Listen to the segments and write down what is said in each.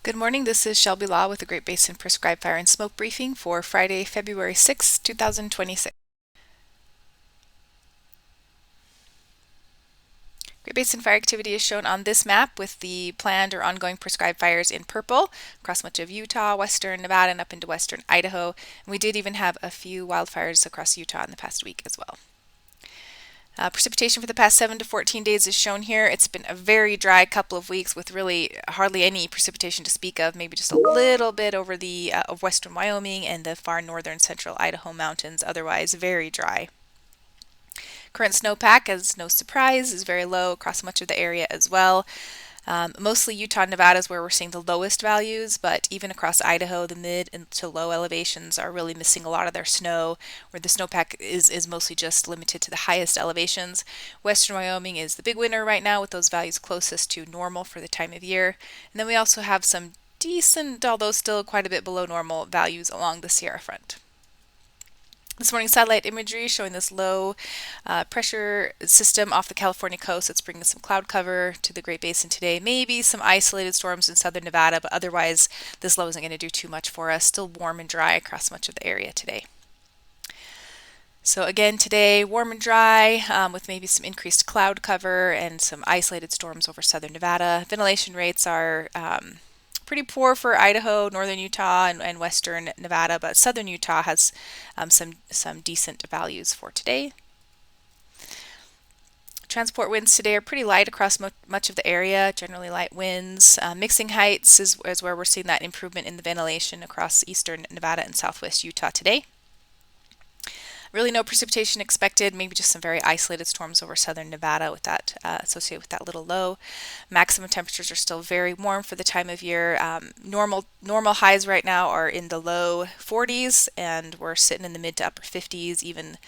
Good morning, this is Shelby Law with the Great Basin Prescribed Fire and Smoke Briefing for Friday, February 6, 2026. Great Basin fire activity is shown on this map with the planned or ongoing prescribed fires in purple across much of Utah, western Nevada, and up into western Idaho. And we did even have a few wildfires across Utah in the past week as well. Precipitation for the past 7 to 14 days is shown here. It's been a very dry couple of weeks with really hardly any precipitation to speak of, maybe just a little bit over the of western Wyoming and the far northern central Idaho mountains, otherwise very dry. Current snowpack, as no surprise, is very low across much of the area as well. Mostly Utah and Nevada is where we're seeing the lowest values, but even across Idaho, the mid and to low elevations are really missing a lot of their snow, where the snowpack is mostly just limited to the highest elevations. Western Wyoming is the big winner right now with those values closest to normal for the time of year. And then we also have some decent, although still quite a bit below normal, values along the Sierra Front. This morning's satellite imagery showing this low pressure system off the California coast. It's bringing some cloud cover to the Great Basin today. Maybe some isolated storms in southern Nevada, but otherwise this low isn't going to do too much for us. Still warm and dry across much of the area today. So again, today warm and dry with maybe some increased cloud cover and some isolated storms over southern Nevada. Ventilation rates are pretty poor for Idaho, northern Utah, and western Nevada, but southern Utah has some decent values for today. Transport winds today are pretty light across much of the area, generally light winds. Mixing heights is where we're seeing that improvement in the ventilation across eastern Nevada and southwest Utah today. Really no precipitation expected, maybe just some very isolated storms over southern Nevada with that associated with that little low. Maximum temperatures are still very warm for the time of year. Normal highs right now are in the low 40s, and we're sitting in the mid to upper 50s, even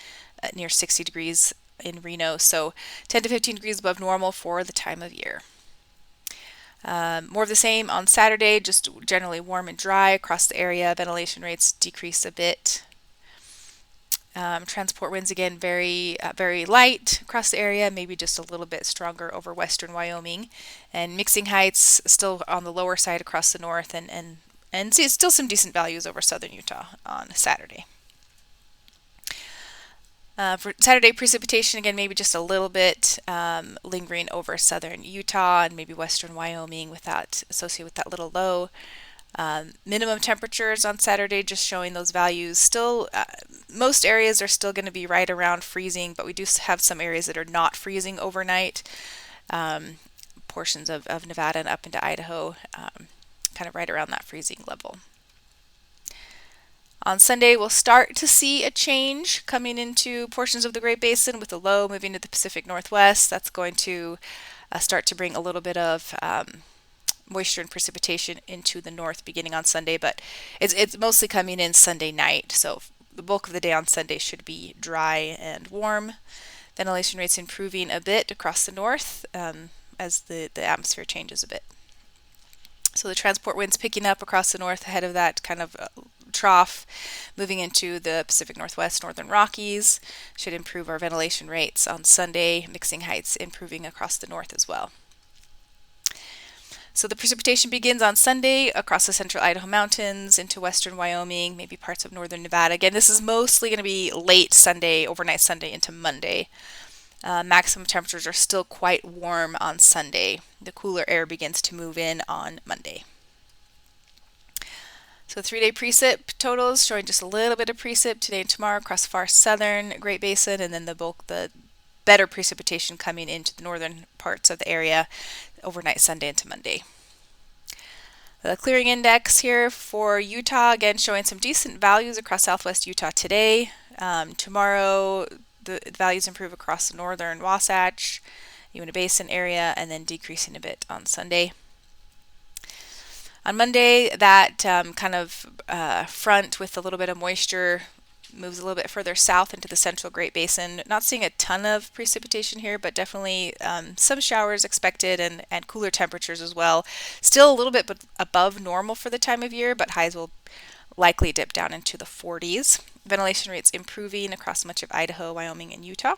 near 60 degrees in Reno. So 10 to 15 degrees above normal for the time of year. More of the same on Saturday, just generally warm and dry across the area. Ventilation rates decrease a bit. Transport winds again very light across the area, maybe just a little bit stronger over western Wyoming, and mixing heights still on the lower side across the north, and see still some decent values over southern Utah on Saturday. For Saturday, precipitation again maybe just a little bit lingering over southern Utah and maybe western Wyoming with that associated with that little low. Minimum temperatures on Saturday just showing those values. Still, most areas are still going to be right around freezing, but we do have some areas that are not freezing overnight. Portions of Nevada and up into Idaho, kind of right around that freezing level. On Sunday, we'll start to see a change coming into portions of the Great Basin with the low moving to the Pacific Northwest. That's going to start to bring a little bit of moisture and precipitation into the north beginning on Sunday, but it's mostly coming in Sunday night, so the bulk of the day on Sunday should be dry and warm. Ventilation rates improving a bit across the north as the atmosphere changes a bit. So the transport winds picking up across the north ahead of that kind of trough, moving into the Pacific Northwest, Northern Rockies, should improve our ventilation rates on Sunday. Mixing heights improving across the north as well. So the precipitation begins on Sunday across the central Idaho mountains into western Wyoming, maybe parts of northern Nevada. Again, this is mostly going to be late Sunday, overnight Sunday into Monday. Maximum temperatures are still quite warm on Sunday. The cooler air begins to move in on Monday. So 3-day precip totals showing just a little bit of precip today and tomorrow across far southern Great Basin, and then the better precipitation coming into the northern parts of the area overnight Sunday into Monday. The clearing index here for Utah, again showing some decent values across southwest Utah today. Tomorrow the values improve across the northern Wasatch, Uinta Basin area, and then decreasing a bit on Sunday. On Monday, that kind of front with a little bit of moisture moves a little bit further south into the central Great Basin. Not seeing a ton of precipitation here, but definitely some showers expected and cooler temperatures as well. Still a little bit above normal for the time of year, but highs will likely dip down into the 40s. Ventilation rates improving across much of Idaho, Wyoming, and Utah.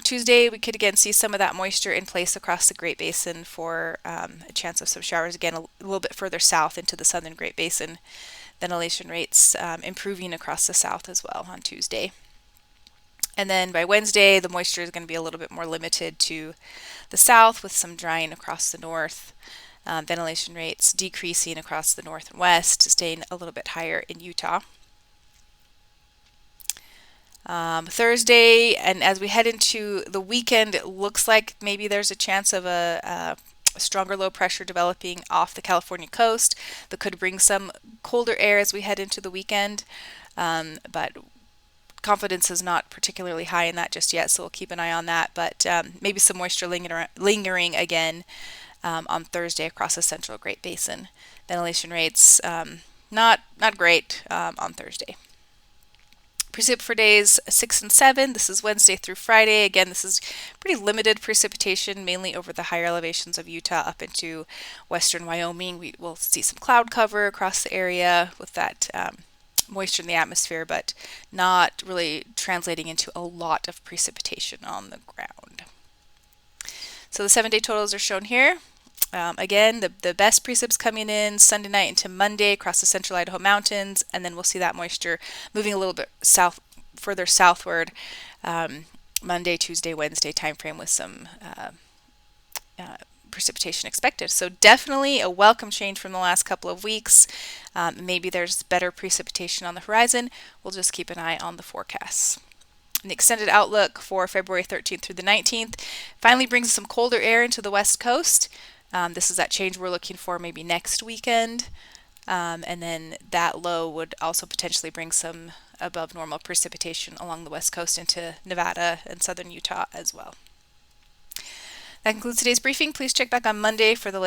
Tuesday, we could again see some of that moisture in place across the Great Basin for a chance of some showers again a little bit further south into the southern Great Basin. Ventilation rates improving across the south as well on Tuesday. And then by Wednesday, the moisture is going to be a little bit more limited to the south with some drying across the north. Ventilation rates decreasing across the north and west, staying a little bit higher in Utah. Thursday, and as we head into the weekend, it looks like maybe there's a chance of a stronger low pressure developing off the California coast that could bring some colder air as we head into the weekend. But confidence is not particularly high in that just yet, so we'll keep an eye on that. But maybe some moisture lingering again on Thursday across the central Great Basin. Ventilation rates not great on Thursday. Precip for days 6 and 7. This is Wednesday through Friday. Again, this is pretty limited precipitation, mainly over the higher elevations of Utah up into western Wyoming. We will see some cloud cover across the area with that moisture in the atmosphere, but not really translating into a lot of precipitation on the ground. So the 7-day totals are shown here. Again, the best precip's coming in Sunday night into Monday across the central Idaho mountains, and then we'll see that moisture moving a little bit further southward Monday, Tuesday, Wednesday timeframe with some precipitation expected. So definitely a welcome change from the last couple of weeks. Maybe there's better precipitation on the horizon. We'll just keep an eye on the forecasts. And the extended outlook for February 13th through the 19th finally brings some colder air into the west coast. This is that change we're looking for maybe next weekend. And then that low would also potentially bring some above normal precipitation along the west coast into Nevada and southern Utah as well. That concludes today's briefing. Please check back on Monday for the latest.